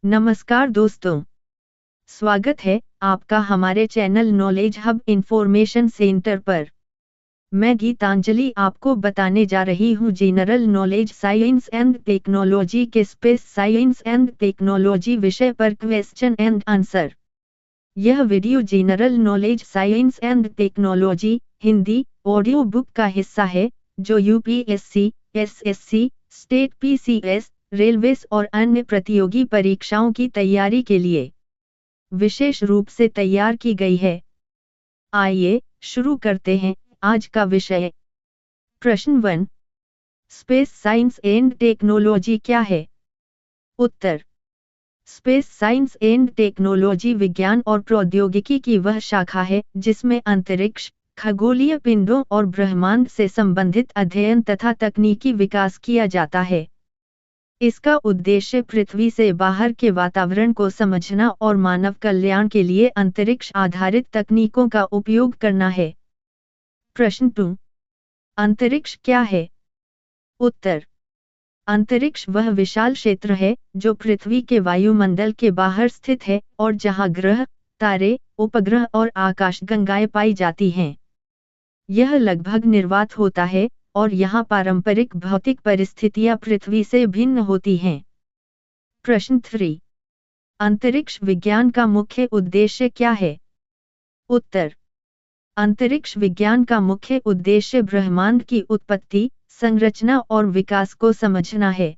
नमस्कार दोस्तों, स्वागत है आपका हमारे channel knowledge hub information centre पर। मैं गीतांजलि आपको बताने जा रही हूँ general knowledge science and technology के स्पेस साइंस एंड टेक्नोलॉजी विषय पर क्वेश्चन एंड आंसर। यह video general knowledge science and technology Hindi audio book का हिस्सा है, जो UPSC, SSC, state PCS, railways और अन्य प्रतियोगी परीक्षाओं की तैयारी के लिए विशेष रूप से तैयार की गई है। आइए शुरू करते हैं आज का विषय। प्रश्न 1, स्पेस साइंस एंड टेक्नोलॉजी क्या है? उत्तर, स्पेस साइंस एंड टेक्नोलॉजी विज्ञान और प्रौद्योगिकी की वह शाखा है जिसमें अंतरिक्ष, खगोलीय पिंडों और ब्रह्मांड से संबंधित अध्ययन तथा तकनीकी विकास किया जाता है। इसका उद्देश्य पृथ्वी से बाहर के वातावरण को समझना और मानव कल्याण के लिए अंतरिक्ष आधारित तकनीकों का उपयोग करना है। प्रश्न 2, अंतरिक्ष क्या है? उत्तर, अंतरिक्ष वह विशाल क्षेत्र है जो पृथ्वी के वायुमंडल के बाहर स्थित है और जहां ग्रह, तारे, उपग्रह और आकाशगंगाएं पाई जाती हैं। यह लगभग निर्वात होता है और यहाँ पारंपरिक भौतिक परिस्थितियां पृथ्वी से भिन्न होती हैं। प्रश्न 3, अंतरिक्ष विज्ञान का मुख्य उद्देश्य क्या है? उत्तर, अंतरिक्ष विज्ञान का मुख्य उद्देश्य ब्रह्मांड की उत्पत्ति, संरचना और विकास को समझना है।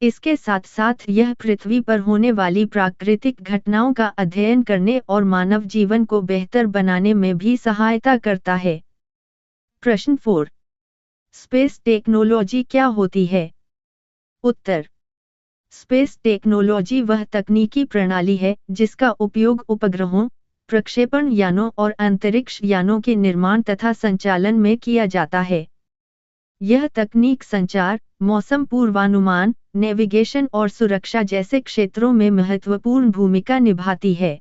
इसके साथ साथ यह पृथ्वी पर होने वाली प्राकृतिक घटनाओं का अध्ययन करने और मानव जीवन को बेहतर बनाने में भी सहायता करता है। प्रश्न 4, स्पेस टेक्नोलॉजी क्या होती है? उत्तर, स्पेस टेक्नोलॉजी वह तकनीकी प्रणाली है जिसका उपयोग उपग्रहों, प्रक्षेपण यानों और अंतरिक्ष यानों के निर्माण तथा संचालन में किया जाता है। यह तकनीक संचार, मौसम पूर्वानुमान, नेविगेशन और सुरक्षा जैसे क्षेत्रों में महत्वपूर्ण भूमिका निभाती है।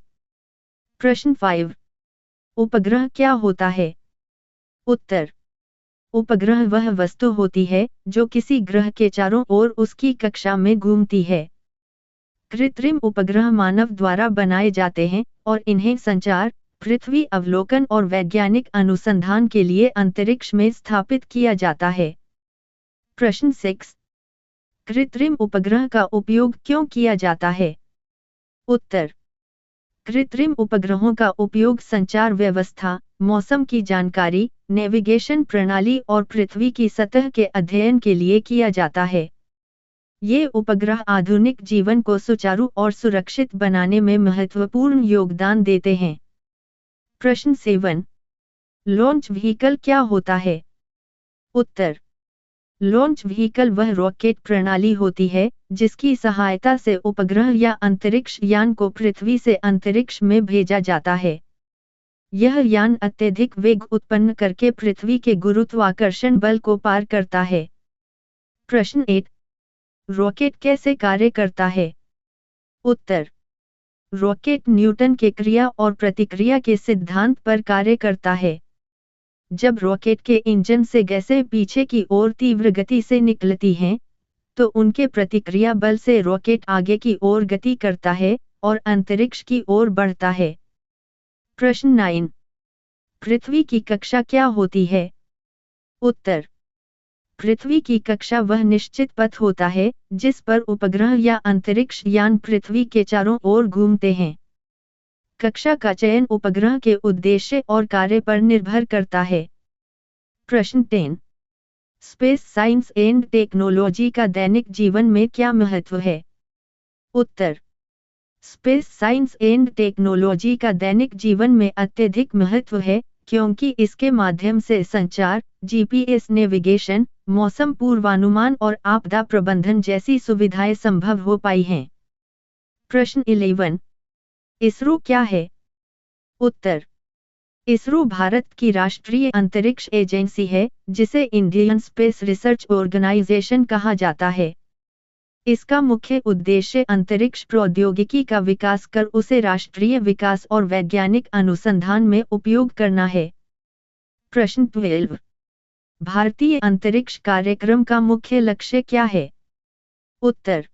प्रश्न 5, उपग्रह क्या होता है? उत्तर, उपग्रह वह वस्तु होती है जो किसी ग्रह के चारों ओर उसकी कक्षा में घूमती है। कृत्रिम उपग्रह मानव द्वारा बनाए जाते हैं और इन्हें संचार, पृथ्वी अवलोकन और वैज्ञानिक अनुसंधान के लिए अंतरिक्ष में स्थापित किया जाता है। प्रश्न 6, कृत्रिम उपग्रह का उपयोग क्यों किया जाता है? उत्तर, कृत्रिम उपग्रहों का उपयोग संचार व्यवस्था, मौसम की जानकारी, नेविगेशन प्रणाली और पृथ्वी की सतह के अध्ययन के लिए किया जाता है। ये उपग्रह आधुनिक जीवन को सुचारू और सुरक्षित बनाने में महत्वपूर्ण योगदान देते हैं। प्रश्न 7, लॉन्च व्हीकल क्या होता है? उत्तर, लॉन्च व्हीकल वह रॉकेट प्रणाली होती है जिसकी सहायता से उपग्रह या अंतरिक्ष यान को पृथ्वी से अंतरिक्ष में भेजा जाता है। यह यान अत्यधिक वेग उत्पन्न करके पृथ्वी के गुरुत्वाकर्षण बल को पार करता है। प्रश्न 8, रॉकेट कैसे कार्य करता है? उत्तर, रॉकेट न्यूटन के क्रिया और प्रतिक्रिया के सिद्धांत पर कार्य करता है। जब रॉकेट के इंजन से गैसें पीछे की ओर तीव्र गति से निकलती हैं, तो उनके प्रतिक्रिया बल से रॉकेट आगे की ओर गति करता है और अंतरिक्ष की ओर बढ़ता है। प्रश्न 9, पृथ्वी की कक्षा क्या होती है? उत्तर, पृथ्वी की कक्षा वह निश्चित पथ होता है जिस पर उपग्रह या अंतरिक्ष यान पृथ्वी के चारों ओर घूमते हैं। कक्षा का चयन उपग्रह के उद्देश्य और कार्य पर निर्भर करता है। प्रश्न 10, स्पेस साइंस एंड टेक्नोलॉजी का दैनिक जीवन में क्या महत्व है? उत्तर, स्पेस साइंस एंड टेक्नोलॉजी का दैनिक जीवन में अत्यधिक महत्व है क्योंकि इसके माध्यम से संचार, जीपीएस नेविगेशन, मौसम पूर्वानुमान और आपदा प्रबंधन जैसी सुविधाएं संभव हो पाई हैं। प्रश्न 11, इसरो क्या है? उत्तर, इसरो भारत की राष्ट्रीय अंतरिक्ष एजेंसी है जिसे इंडियन स्पेस रिसर्च ऑर्गेनाइजेशन कहा जाता है। इसका मुख्य उद्देश्य अंतरिक्ष प्रौद्योगिकी का विकास कर उसे राष्ट्रीय विकास और वैज्ञानिक अनुसंधान में उपयोग करना है। प्रश्न 12, भारतीय अंतरिक्ष कार्यक्रम का मुख्य लक्ष्य क्या है? उत्तर,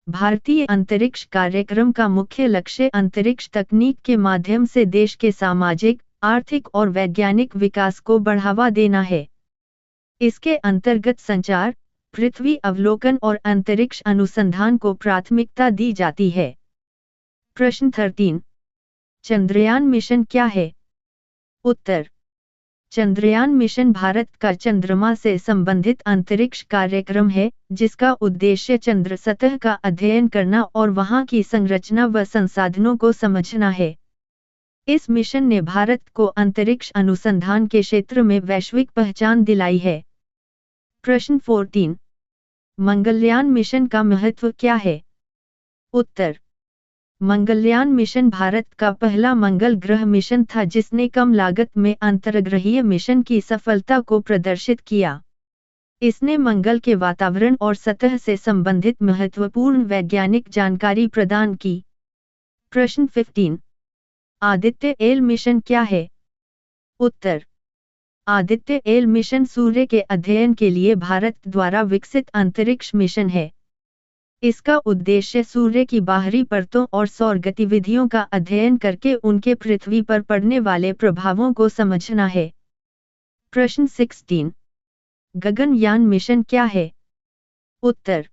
भारतीय अंतरिक्ष कार्यक्रम का मुख्य लक्ष्य अंतरिक्ष तकनीक के माध्यम से देश के सामाजिक, आर्थिक और वैज्ञानिक विकास को बढ़ावा देना है। इसके अंतर्गत संचार, पृथ्वी अवलोकन और अंतरिक्ष अनुसंधान को प्राथमिकता दी जाती है। प्रश्न 13। चंद्रयान मिशन क्या है? उत्तर। चंद्रयान मिशन भारत का चंद्रमा से संबंधित अंतरिक्ष कार्यक्रम है, जिसका उद्देश्य चंद्र सतह का अध्ययन करना और वहां की संरचना व संसाधनों को समझना है। इस मिशन ने भारत को अंतरिक्ष अनुसंधान के क्षेत्र में वैश्विक पहचान दिलाई है। प्रश्न 14। मंगलयान मिशन का महत्व क्या है? उत्तर। मंगलयान मिशन भारत का पहला मंगल ग्रह मिशन था, जिसने कम लागत में अंतर्ग्रहीय मिशन की सफलता को प्रदर्शित किया। इसने मंगल के वातावरण और सतह से संबंधित महत्वपूर्ण वैज्ञानिक जानकारी प्रदान की। प्रश्न 15। आदित्य एल मिशन क्या है? उत्तर। आदित्य एल मिशन सूर्य के अध्ययन के लिए भारत द्वारा विकसित अंतरिक्ष मिशन है। इसका उद्देश्य सूर्य की बाहरी परतों और सौर गतिविधियों का अध्ययन करके उनके पृथ्वी पर पड़ने वाले प्रभावों को समझना है। प्रश्न 16। गगनयान मिशन क्या है? उत्तर।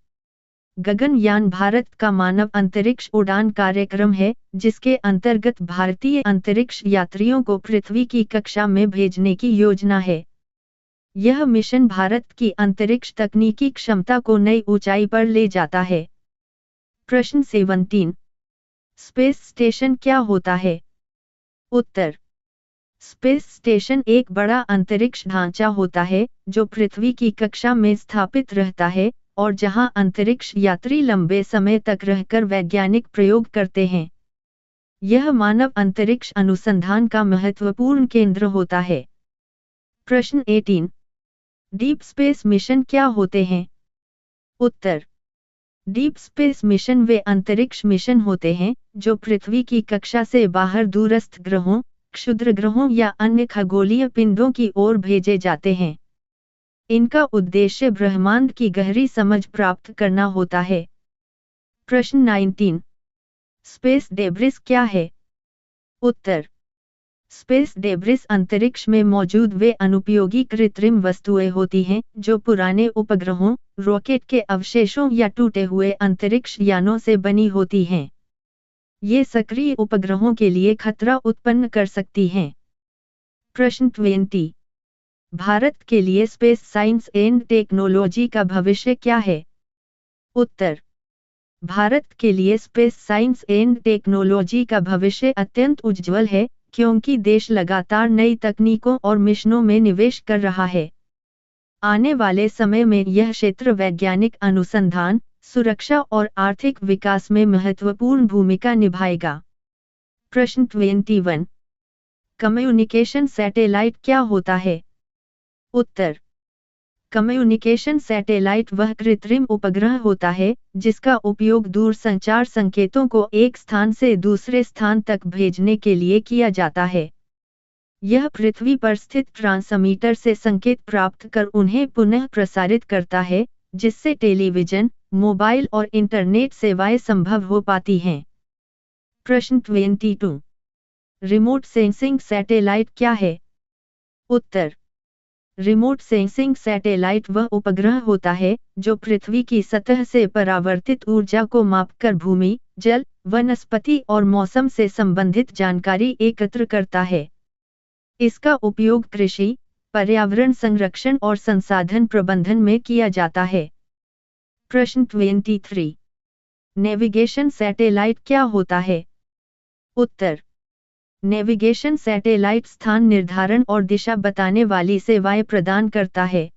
गगनयान भारत का मानव अंतरिक्ष उड़ान कार्यक्रम है, जिसके अंतर्गत भारतीय अंतरिक्ष यात्रियों को पृथ्वी की कक्षा में भेजने की योजना है। यह मिशन भारत की अंतरिक्ष तकनीकी क्षमता को नई ऊंचाई पर ले जाता है। प्रश्न 17। स्पेस स्टेशन क्या होता है? उत्तर। स्पेस स्टेशन एक बड़ा अंतरिक्ष ढांचा होता है, जो पृथ्वी की कक्षा में स्थापित रहता है और जहां अंतरिक्ष यात्री लंबे समय तक रहकर वैज्ञानिक प्रयोग करते हैं। यह मानव अंतरिक्ष अनुसंधान का महत्वपूर्ण केंद्र होता है। प्रश्न 18। डीप स्पेस मिशन क्या होते हैं? उत्तर। डीप स्पेस मिशन वे अंतरिक्ष मिशन होते हैं जो पृथ्वी की कक्षा से बाहर दूरस्थ ग्रहों, क्षुद्र ग्रहों या अन्य खगोलीय पिंडों की ओर भेजे जाते हैं। इनका उद्देश्य ब्रह्मांड की गहरी समझ प्राप्त करना होता है। प्रश्न 19। स्पेस डेब्रिस क्या है? उत्तर। स्पेस डेब्रिस अंतरिक्ष में मौजूद वे अनुपयोगी कृत्रिम वस्तुएं होती हैं जो पुराने उपग्रहों, रॉकेट के अवशेषों या टूटे हुए अंतरिक्ष यानों से बनी होती हैं। ये सक्रिय उपग्रहों के लिए खतरा उत्पन्न कर सकती हैं। प्रश्न 20। भारत के लिए स्पेस साइंस एंड टेक्नोलॉजी का भविष्य क्या है? उत्तर। भारत के लिए स्पेस साइंस एंड टेक्नोलॉजी का भविष्य अत्यंत उज्ज्वल है, क्योंकि देश लगातार नई तकनीकों और मिशनों में निवेश कर रहा है। आने वाले समय में यह क्षेत्र वैज्ञानिक अनुसंधान, सुरक्षा और आर्थिक विकास में महत्वपूर्ण भूमिका निभाएगा। प्रश्न 21। कम्युनिकेशन सैटेलाइट क्या होता है? उत्तर। कम्युनिकेशन सैटेलाइट वह कृत्रिम उपग्रह होता है जिसका उपयोग दूरसंचार संकेतों को एक स्थान से दूसरे स्थान तक भेजने के लिए किया जाता है। यह पृथ्वी पर स्थित ट्रांसमीटर से संकेत प्राप्त कर उन्हें पुनः प्रसारित करता है, जिससे टेलीविजन, मोबाइल और इंटरनेट सेवाएं संभव हो पाती हैं। प्रश्न 22। रिमोट सेंसिंग सैटेलाइट क्या है? उत्तर। रिमोट सेंसिंग सैटेलाइट वह उपग्रह होता है जो पृथ्वी की सतह से परावर्तित ऊर्जा को मापकर भूमि, जल, वनस्पति और मौसम से संबंधित जानकारी एकत्र करता है। इसका उपयोग कृषि, पर्यावरण संरक्षण और संसाधन प्रबंधन में किया जाता है। प्रश्न 23। नेविगेशन सैटेलाइट क्या होता है? उत्तर। नेविगेशन सैटेलाइट स्थान निर्धारण और दिशा बताने वाली सेवाएं प्रदान करता है।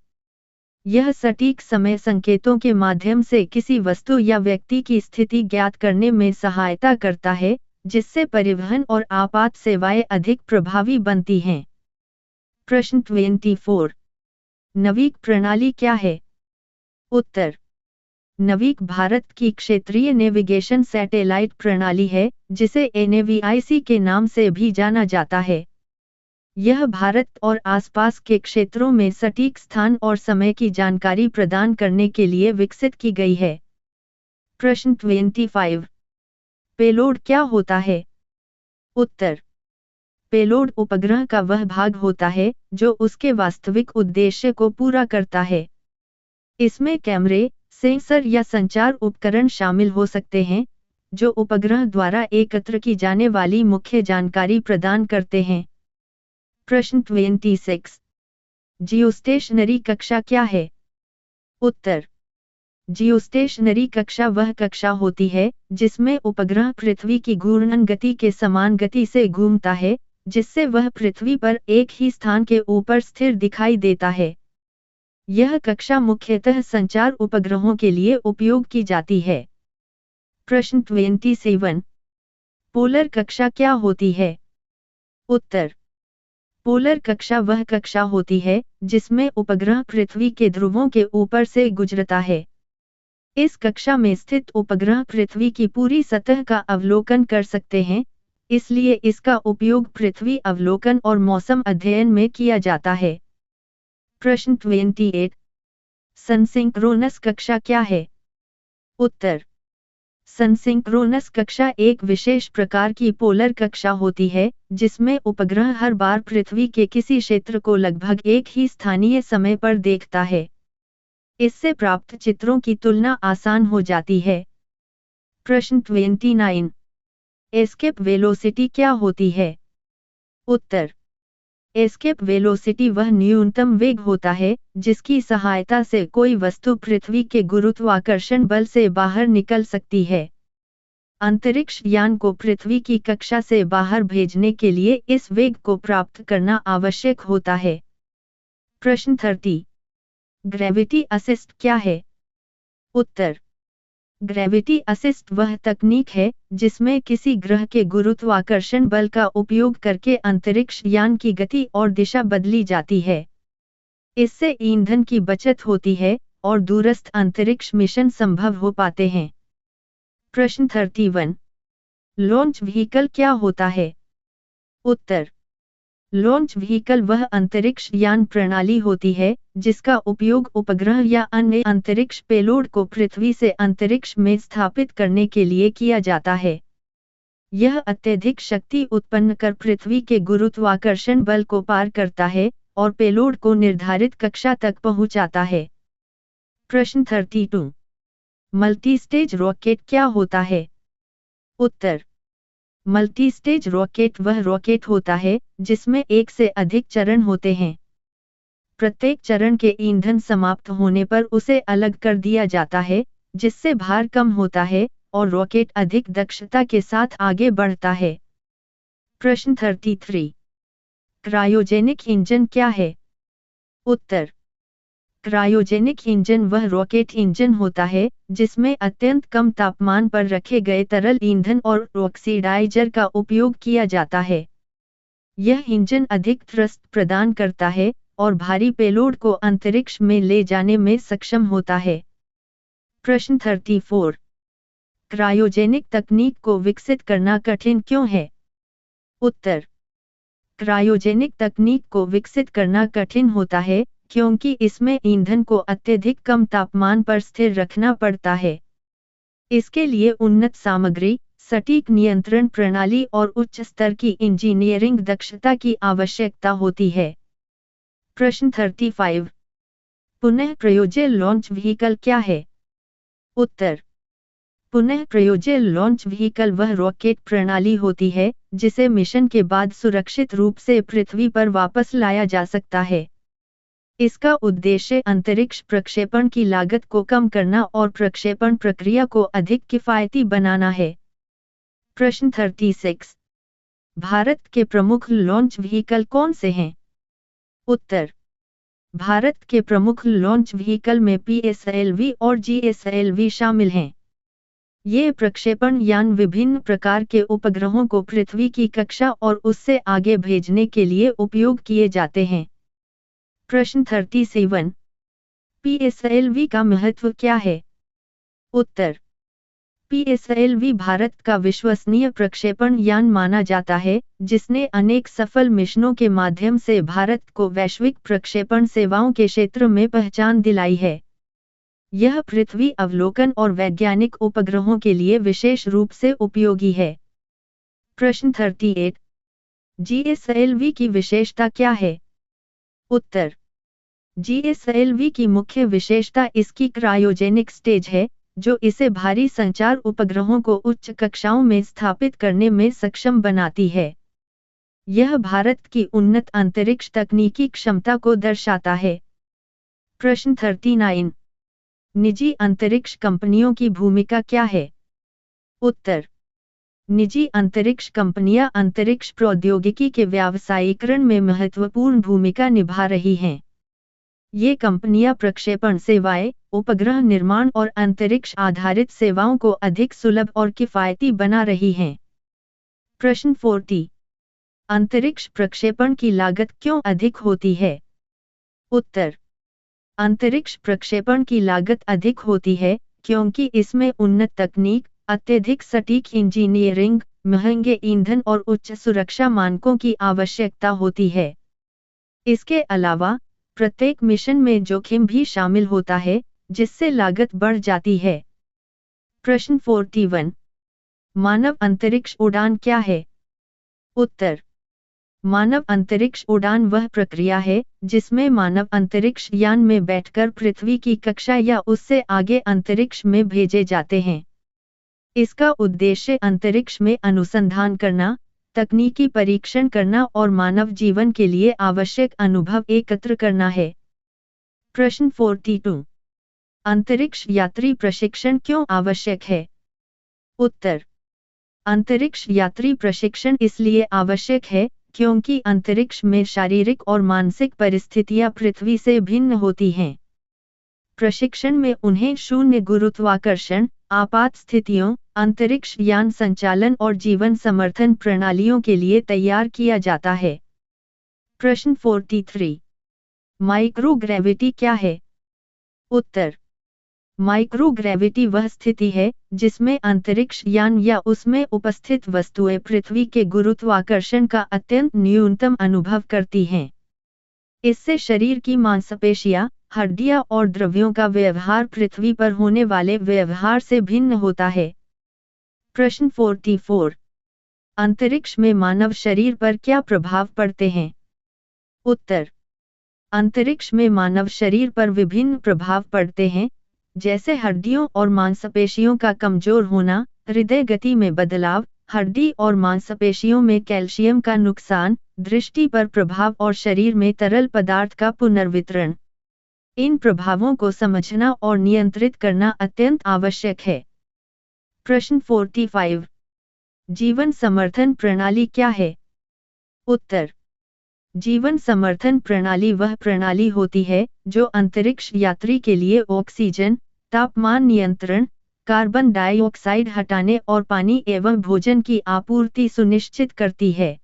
यह सटीक समय संकेतों के माध्यम से किसी वस्तु या व्यक्ति की स्थिति ज्ञात करने में सहायता करता है, जिससे परिवहन और आपात सेवाएं अधिक प्रभावी बनती हैं। प्रश्न 24। नवीक प्रणाली क्या है? उत्तर। नवीक भारत की क्षेत्रीय नेविगेशन सैटेलाइट प्रणाली है, जिसे NAVIC के नाम से भी जाना जाता है। यह भारत और आसपास के क्षेत्रों में सटीक स्थान और समय की जानकारी प्रदान करने के लिए विकसित की गई है। प्रश्न 25। पेलोड क्या होता है? उत्तर। पेलोड उपग्रह का वह भाग होता है जो उसके वास्तविक उद्देश्य को पूरा करता है। इसमें कैमरे, सेंसर या संचार उपकरण शामिल हो सकते हैं, जो उपग्रह द्वारा एकत्र की जाने वाली मुख्य जानकारी प्रदान करते हैं। प्रश्न 26। जियोस्टेशनरी कक्षा क्या है? उत्तर। जियोस्टेशनरी कक्षा वह कक्षा होती है जिसमें उपग्रह पृथ्वी की घूर्णन गति के समान गति से घूमता है, जिससे वह पृथ्वी पर एक ही स्थान के ऊपर स्थिर दिखाई देता है। यह कक्षा मुख्यतः संचार उपग्रहों के लिए उपयोग की जाती है। प्रश्न 27। पोलर कक्षा क्या होती है? उत्तर। पोलर कक्षा वह कक्षा होती है जिसमें उपग्रह पृथ्वी के ध्रुवों के ऊपर से गुजरता है। इस कक्षा में स्थित उपग्रह पृथ्वी की पूरी सतह का अवलोकन कर सकते हैं, इसलिए इसका उपयोग पृथ्वी अवलोकन और मौसम अध्ययन में किया जाता है। प्रश्न 28। सनसिंक्रोनस कक्षा क्या है? उत्तर। सनसिंक्रोनस कक्षा एक विशेष प्रकार की पोलर कक्षा होती है जिसमें उपग्रह हर बार पृथ्वी के किसी क्षेत्र को लगभग एक ही स्थानीय समय पर देखता है। इससे प्राप्त चित्रों की तुलना आसान हो जाती है। प्रश्न 29। एस्केप वेलोसिटी क्या होती है? उत्तर। एस्केप वेलोसिटी वह न्यूनतम वेग होता है जिसकी सहायता से कोई वस्तु पृथ्वी के गुरुत्वाकर्षण बल से बाहर निकल सकती है। अंतरिक्ष यान को पृथ्वी की कक्षा से बाहर भेजने के लिए इस वेग को प्राप्त करना आवश्यक होता है। प्रश्न 30। ग्रेविटी असिस्ट क्या है? उत्तर। ग्रेविटी असिस्ट वह तकनीक है जिसमें किसी ग्रह के गुरुत्वाकर्षण बल का उपयोग करके अंतरिक्ष यान की गति और दिशा बदली जाती है। इससे ईंधन की बचत होती है और दूरस्थ अंतरिक्ष मिशन संभव हो पाते हैं। प्रश्न 31। लॉन्च व्हीकल क्या होता है? उत्तर। लॉन्च व्हीकल वह अंतरिक्ष यान प्रणाली होती है जिसका उपयोग उपग्रह या अन्य अंतरिक्ष पेलोड को पृथ्वी से अंतरिक्ष में स्थापित करने के लिए किया जाता है। यह अत्यधिक शक्ति उत्पन्न कर पृथ्वी के गुरुत्वाकर्षण बल को पार करता है और पेलोड को निर्धारित कक्षा तक पहुंचाता है। प्रश्न 32। मल्टीस्टेज रॉकेट क्या होता है? उत्तर। मल्टीस्टेज रॉकेट वह रॉकेट होता है जिसमें एक से अधिक चरण होते हैं। प्रत्येक चरण के ईंधन समाप्त होने पर उसे अलग कर दिया जाता है, जिससे भार कम होता है और रॉकेट अधिक दक्षता के साथ आगे बढ़ता है। प्रश्न 33। क्रायोजेनिक इंजन क्या है? उत्तर। क्रायोजेनिक इंजन वह रॉकेट इंजन होता है जिसमें अत्यंत कम तापमान पर रखे गए तरल ईंधन और ऑक्सीडाइजर का उपयोग किया जाता है। यह इंजन अधिक थ्रस्ट प्रदान करता है और भारी पेलोड को अंतरिक्ष में ले जाने में सक्षम होता है। प्रश्न 34। क्रायोजेनिक तकनीक को विकसित करना कठिन क्यों है? उत्तर। क्रायोजेनिक तकनीक को विकसित करना कठिन होता है क्योंकि इसमें ईंधन को अत्यधिक कम तापमान पर स्थिर रखना पड़ता है। इसके लिए उन्नत सामग्री, सटीक नियंत्रण प्रणाली और उच्च स्तर की इंजीनियरिंग दक्षता की आवश्यकता होती है। प्रश्न 35। पुनः प्रयोज्य लॉन्च व्हीकल क्या है? उत्तर। पुनः प्रयोज्य लॉन्च व्हीकल वह रॉकेट प्रणाली होती है जिसे मिशन के बाद सुरक्षित रूप से पृथ्वी पर वापस लाया जा सकता है। इसका उद्देश्य अंतरिक्ष प्रक्षेपण की लागत को कम करना और प्रक्षेपण प्रक्रिया को अधिक किफायती बनाना है। प्रश्न 36। भारत के प्रमुख लॉन्च व्हीकल कौन से हैं? उत्तर। भारत के प्रमुख लॉन्च व्हीकल में PSLV और GSLV शामिल हैं। ये प्रक्षेपण यान विभिन्न प्रकार के उपग्रहों को पृथ्वी की कक्षा और उससे आगे भेजने के लिए उपयोग किए जाते हैं। प्रश्न 37। PSLV का महत्व क्या है? उत्तर। PSLV भारत का विश्वसनीय प्रक्षेपण यान माना जाता है जिसने अनेक सफल मिशनों के माध्यम से भारत को वैश्विक प्रक्षेपण सेवाओं के क्षेत्र में पहचान दिलाई है। यह पृथ्वी अवलोकन और वैज्ञानिक उपग्रहों के लिए विशेष रूप से उपयोगी है। प्रश्न 38। GSLV की विशेषता क्या है? उत्तर। GSLV की मुख्य विशेषता इसकी क्रायोजेनिक स्टेज है, जो इसे भारी संचार उपग्रहों को उच्च कक्षाओं में स्थापित करने में सक्षम बनाती है। यह भारत की उन्नत अंतरिक्ष तकनीकी क्षमता को दर्शाता है। प्रश्न 39। निजी अंतरिक्ष कंपनियों की भूमिका क्या है? उत्तर। निजी अंतरिक्ष कंपनियां अंतरिक्ष प्रौद्योगिकी के व्यावसायीकरण में महत्वपूर्ण भूमिका निभा रही हैं। ये कंपनियां प्रक्षेपण सेवाएं, उपग्रह निर्माण और अंतरिक्ष आधारित सेवाओं को अधिक सुलभ और किफायती बना रही हैं। प्रश्न 40। अंतरिक्ष प्रक्षेपण की लागत क्यों अधिक होती है? उत्तर। अंतरिक्ष प्रक्षेपण की लागत अधिक होती है क्योंकि इसमें उन्नत तकनीक, अत्यधिक सटीक इंजीनियरिंग, महंगे ईंधन और उच्च सुरक्षा मानकों की आवश्यकता होती है। इसके अलावा प्रत्येक मिशन में जोखिम भी शामिल होता है, जिससे लागत बढ़ जाती है। प्रश्न 41। मानव अंतरिक्ष उड़ान क्या है? उत्तर। मानव अंतरिक्ष उड़ान वह प्रक्रिया है जिसमें मानव अंतरिक्ष यान में बैठकर पृथ्वी की कक्षा या उससे आगे अंतरिक्ष में भेजे जाते हैं। इसका उद्देश्य अंतरिक्ष में अनुसंधान करना, तकनीकी परीक्षण करना और मानव जीवन के लिए आवश्यक अनुभव एकत्र करना है। प्रश्न 42। अंतरिक्ष यात्री प्रशिक्षण क्यों आवश्यक है? उत्तर। अंतरिक्ष यात्री प्रशिक्षण इसलिए आवश्यक है क्योंकि अंतरिक्ष में शारीरिक और मानसिक परिस्थितियां पृथ्वी से भिन्न होती हैं। प्रशिक्षण में उन्हें शून्य गुरुत्वाकर्षण, आपात स्थितियों, अंतरिक्ष यान संचालन और जीवन समर्थन प्रणालियों के लिए तैयार किया जाता है। प्रश्न 43। माइक्रोग्रेविटी क्या है? उत्तर। माइक्रोग्रेविटी वह स्थिति है जिसमें अंतरिक्ष यान या उसमें उपस्थित वस्तुएं पृथ्वी के गुरुत्वाकर्षण का अत्यंत न्यूनतम अनुभव करती हैं। इससे शरीर की मांसपेशियां, हड्डियां और द्रव्यों का व्यवहार पृथ्वी पर होने वाले व्यवहार से भिन्न होता है। प्रश्न 44। अंतरिक्ष में मानव शरीर पर क्या प्रभाव पड़ते हैं? उत्तर। अंतरिक्ष में मानव शरीर पर विभिन्न प्रभाव पड़ते हैं, जैसे हड्डियों और मांसपेशियों का कमजोर होना, हृदय गति में बदलाव, हड्डी और मांसपेशियों में कैल्शियम का नुकसान, दृष्टि पर प्रभाव और शरीर में तरल पदार्थ का पुनर्वितरण। इन प्रभावों को समझना और नियंत्रित करना अत्यंत आवश्यक है। प्रश्न 45। जीवन समर्थन प्रणाली क्या है? उत्तर। जीवन समर्थन प्रणाली वह प्रणाली होती है जो अंतरिक्ष यात्री के लिए ऑक्सीजन, तापमान नियंत्रण, कार्बन डाइऑक्साइड हटाने और पानी एवं भोजन की आपूर्ति सुनिश्चित करती है।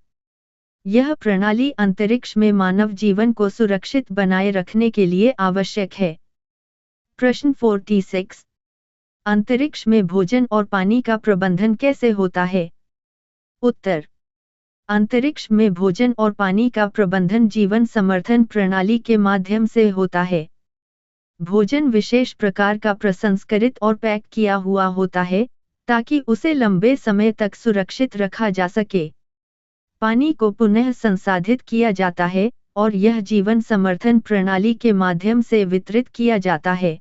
यह प्रणाली अंतरिक्ष में मानव जीवन को सुरक्षित बनाए रखने के लिए आवश्यक है। प्रश्न 46। अंतरिक्ष में भोजन और पानी का प्रबंधन कैसे होता है? उत्तर। अंतरिक्ष में भोजन और पानी का प्रबंधन जीवन समर्थन प्रणाली के माध्यम से होता है। भोजन विशेष प्रकार का प्रसंस्करित और पैक किया हुआ होता है, ताकि उसे लंबे समय तक सुरक्षित रखा जा सके। पानी को पुनः संसाधित किया जाता है और यह जीवन समर्थन प्रणाली के माध्यम से वितरित किया जाता है।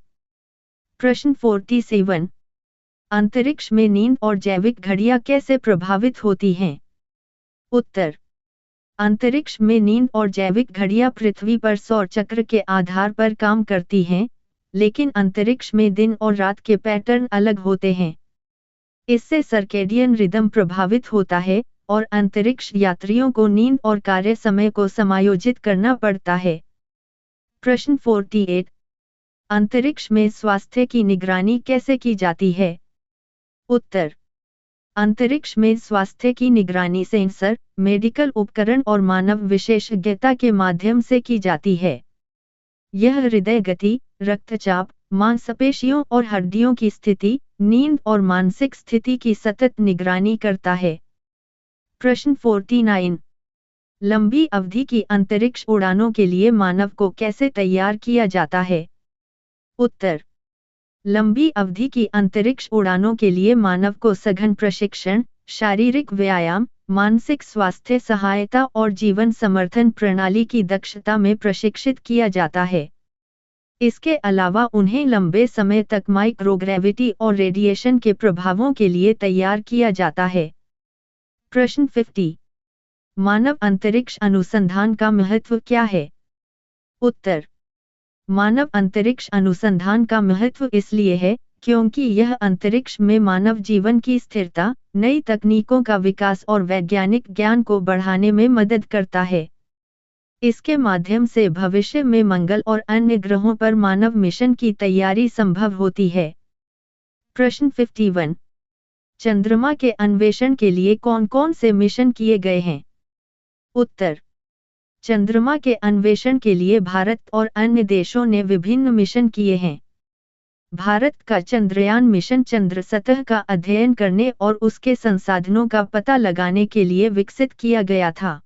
प्रश्न 47। अंतरिक्ष में नींद और जैविक घड़ियां कैसे प्रभावित होती हैं? उत्तर। अंतरिक्ष में नींद और जैविक घड़ियां पृथ्वी पर सौर चक्र के आधार पर काम करती हैं, लेकिन अंतरिक्ष में दिन और रात के पैटर्न अलग होते हैं। इससे सर्केडियन रिदम प्रभावित होता है और अंतरिक्ष यात्रियों को नींद और कार्य समय को समायोजित करना पड़ता है। प्रश्न 48। अंतरिक्ष में स्वास्थ्य की निगरानी कैसे की जाती है? उत्तर। अंतरिक्ष में स्वास्थ्य की निगरानी सेंसर, मेडिकल उपकरण और मानव विशेषज्ञता के माध्यम से की जाती है। यह हृदय गति, रक्तचाप, मांसपेशियों और हड्डियों की स्थिति, नींद और मानसिक स्थिति की सतत निगरानी करता है। प्रश्न 49। लंबी अवधि की अंतरिक्ष उड़ानों के लिए मानव को कैसे तैयार किया जाता है? उत्तर। लंबी अवधि की अंतरिक्ष उड़ानों के लिए मानव को सघन प्रशिक्षण, शारीरिक व्यायाम, मानसिक स्वास्थ्य सहायता और जीवन समर्थन प्रणाली की दक्षता में प्रशिक्षित किया जाता है। इसके अलावा उन्हें लंबे समय तक माइक्रोग्रेविटी और रेडिएशन के प्रभावों के लिए तैयार किया जाता है। प्रश्न 50। मानव अंतरिक्ष अनुसंधान का महत्व क्या है? उत्तर। मानव अंतरिक्ष अनुसंधान का महत्व इसलिए है क्योंकि यह अंतरिक्ष में मानव जीवन की स्थिरता, नई तकनीकों का विकास और वैज्ञानिक ज्ञान को बढ़ाने में मदद करता है। इसके माध्यम से भविष्य में मंगल और अन्य ग्रहों पर मानव मिशन की तैयारी संभव होती है। प्रश्न 51। चंद्रमा के अन्वेषण के लिए कौन-कौन से मिशन किए गए हैं? उत्तर। चंद्रमा के अन्वेषण के लिए भारत और अन्य देशों ने विभिन्न मिशन किए हैं। भारत का चंद्रयान मिशन चंद्र सतह का अध्ययन करने और उसके संसाधनों का पता लगाने के लिए विकसित किया गया था।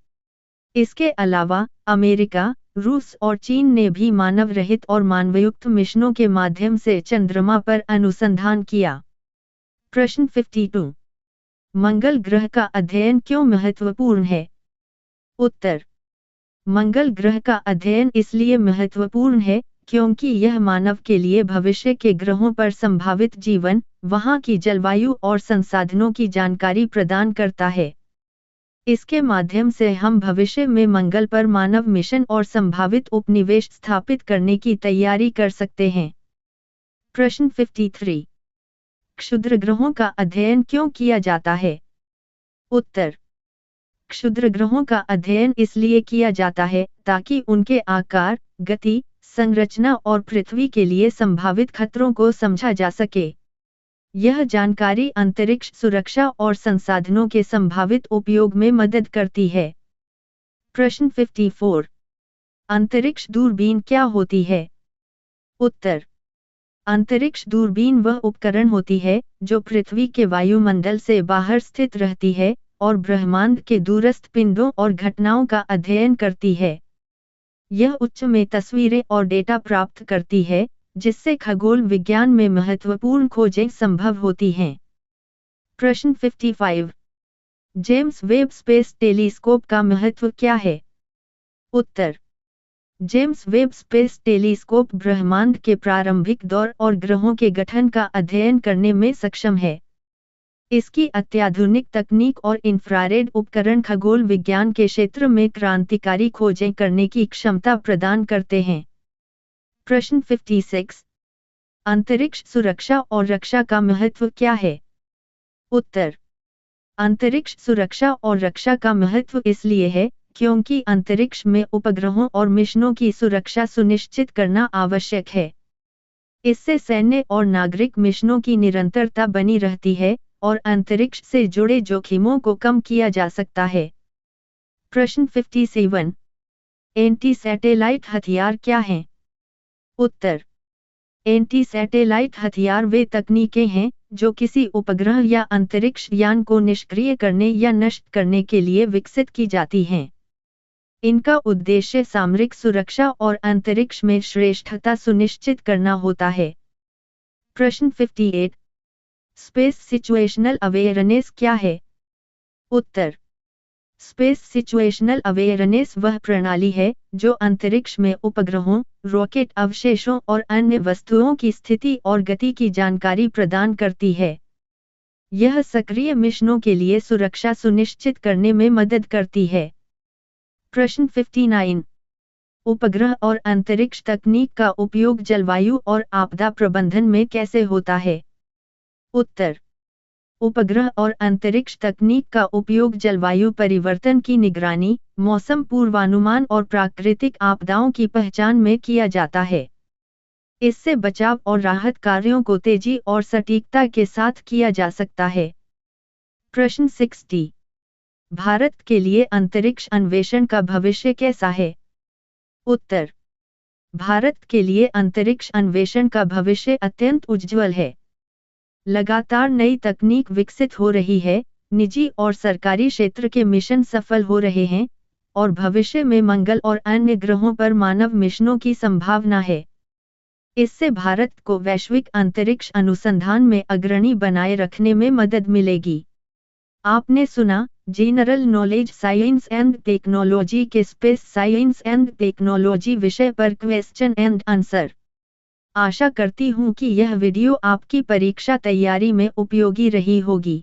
इसके अलावा अमेरिका, रूस और चीन ने भी मानव रहित और मानवयुक्त मिशनों के माध्यम से चंद्रमा पर अनुसंधान किया। प्रश्न 52। मंगल ग्रह का अध्ययन क्यों महत्वपूर्ण है? उत्तर। मंगल ग्रह का अध्ययन इसलिए महत्वपूर्ण है क्योंकि यह मानव के लिए भविष्य के ग्रहों पर संभावित जीवन, वहां की जलवायु और संसाधनों की जानकारी प्रदान करता है। इसके माध्यम से हम भविष्य में मंगल पर मानव मिशन और संभावित उपनिवेश स्थापित करने की तैयारी कर सकते हैं। प्रश्न 53। क्षुद्र ग्रहों का अध्ययन क्यों किया जाता है? उत्तर। क्षुद्र ग्रहों का अध्ययन इसलिए किया जाता है ताकि उनके आकार, गति, संरचना और पृथ्वी के लिए संभावित खतरों को समझा जा सके। यह जानकारी अंतरिक्ष सुरक्षा और संसाधनों के संभावित उपयोग में मदद करती है। प्रश्न 54। अंतरिक्ष दूरबीन क्या होती है? उत्तर। अंतरिक्ष दूरबीन वह उपकरण होती है जो पृथ्वी के वायुमंडल से बाहर स्थित रहती है और ब्रह्मांड के दूरस्थ पिंडों और घटनाओं का अध्ययन करती है। यह उच्च में तस्वीरें और डेटा प्राप्त करती है, जिससे खगोल विज्ञान में महत्वपूर्ण खोजें संभव होती हैं। प्रश्न 55। जेम्स वेब स्पेस टेलीस्कोप का महत्व क्या है? उत्तर। जेम्स वेब स्पेस टेलीस्कोप ब्रह्मांड के प्रारंभिक दौर और ग्रहों के गठन का अध्ययन करने में सक्षम है। इसकी अत्याधुनिक तकनीक और इंफ्रारेड उपकरण खगोल विज्ञान के क्षेत्र में क्रांतिकारी खोजें करने की क्षमता प्रदान करते हैं। प्रश्न 56। अंतरिक्ष सुरक्षा और रक्षा का महत्व क्या है? उत्तर। अंतरिक्ष सुरक्षा और रक्षा का महत्व इसलिए है क्योंकि अंतरिक्ष में उपग्रहों और मिशनों की सुरक्षा सुनिश्चित करना आवश्यक है। इससे सैन्य और नागरिक मिशनों की निरंतरता बनी रहती है और अंतरिक्ष से जुड़े जोखिमों को कम किया जा सकता है। प्रश्न 57। एंटी सैटेलाइट हथियार क्या हैं? उत्तर। एंटी सैटेलाइट हथियार वे तकनीकें हैं जो किसी उपग्रह या अंतरिक्ष यान को निष्क्रिय करने या नष्ट करने के लिए विकसित की जाती हैं। इनका उद्देश्य सामरिक सुरक्षा और अंतरिक्ष में श्रेष्ठता सुनिश्चित करना होता है। प्रश्न 58। स्पेस सिचुएशनल अवेयरनेस क्या है? उत्तर। स्पेस सिचुएशनल अवेयरनेस वह प्रणाली है जो अंतरिक्ष में उपग्रहों, रॉकेट अवशेषों और अन्य वस्तुओं की स्थिति और गति की जानकारी प्रदान करती है। यह सक्रिय मिशनों के लिए सुरक्षा सुनिश्चित करने में मदद करती है। प्रश्न 59। उपग्रह और अंतरिक्ष तकनीक का उपयोग जलवायु और आपदा प्रबंधन में कैसे होता है? उत्तर। उपग्रह और अंतरिक्ष तकनीक का उपयोग जलवायु परिवर्तन की निगरानी, मौसम पूर्वानुमान और प्राकृतिक आपदाओं की पहचान में किया जाता है। इससे बचाव और राहत कार्यों को तेजी और सटीकता के साथ किया जा सकता है। प्रश्न 60। भारत के लिए अंतरिक्ष अन्वेषण का भविष्य कैसा है? उत्तर। भारत के लिए अंतरिक्ष अन्वेषण का भविष्य अत्यंत उज्ज्वल है। लगातार नई तकनीक विकसित हो रही है, निजी और सरकारी क्षेत्र के मिशन सफल हो रहे हैं, और भविष्य में मंगल और अन्य ग्रहों पर मानव मिशनों की संभावना है। इससे भारत को वैश्विक अंतरिक्ष अनुसंधान में अग्रणी बनाए रखने में मदद मिलेगी। आपने सुना general knowledge science and technology के स्पेस साइंस एंड टेक्नोलॉजी विषय पर क्वेश्चन एंड आंसर। आशा करती हूँ कि यह वीडियो आपकी परीक्षा तैयारी में उपयोगी रही होगी।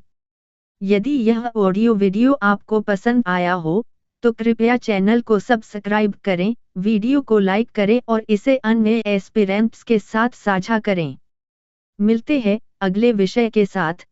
यदि यह ऑडियो वीडियो आपको पसंद आया हो तो कृपया चैनल को सब्सक्राइब करें, वीडियो को लाइक करें और इसे अन्य एस्पिरेंट्स के साथ साझा करें। मिलते हैं अगले विषय के साथ।